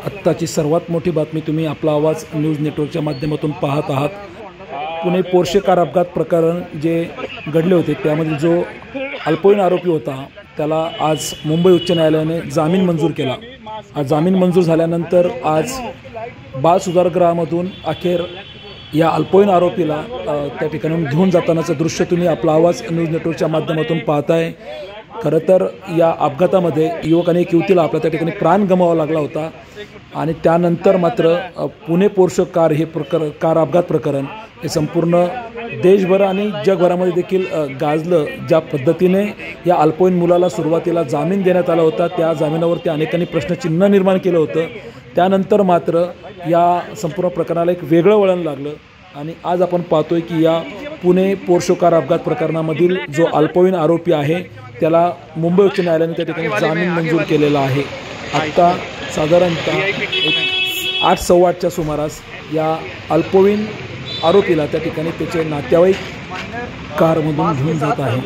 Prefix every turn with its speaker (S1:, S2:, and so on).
S1: आत्ताची सर्वात मोठी बातमी तुम्ही आपला आवाज न्यूज नेटवर्कच्या माध्यमातून पाहत आहात। पुणे पोर्शे कार अपघात प्रकरण जे घडले होते त्यामध्ये जो अल्पवयीन आरोपी होता त्याला आज मुंबई उच्च न्यायालयाने जामीन मंजूर केला। आज जामीन मंजूर झाल्यानंतर आज बाल सुधारगृहामधून अखेर या अल्पवयीन आरोपीला त्या ठिकाणून घेऊन जातानाचं दृश्य तुम्ही आपला आवाज न्यूज नेटवर्कच्या माध्यमातून पाहताय। खरं तर या अपघातामध्ये युवक आणि एक युवतीला आपल्या त्या ठिकाणी प्राण गमवावा लागला होता आणि त्यानंतर मात्र पुणे पोर्शे कार हे कार अपघात प्रकरण हे संपूर्ण देशभर आणि जगभरामध्ये देखील गाजलं। ज्या पद्धतीने या अल्पवयीन मुलाला सुरुवातीला जामीन देण्यात आला होता त्या जामिनावरती अनेकांनी प्रश्नचिन्ह निर्माण केलं होतं। त्यानंतर मात्र या संपूर्ण प्रकरणाला एक वेगळं वळण लागलं आणि आज आपण पाहतोय की या पुणे पोर्शे कार अपघात प्रकरणामधील जो अल्पवयीन आरोपी आहे त्याला मुंबई उच्च न्यायालयाने त्या ठिकाणी जामीन मंजूर केलेला आहे। आत्ता साधारणतः 8:15च्या सुमारास या अल्पवयीन आरोपीला त्या ठिकाणी त्याचे नातेवाईक कारमधून घेऊन जात आहे।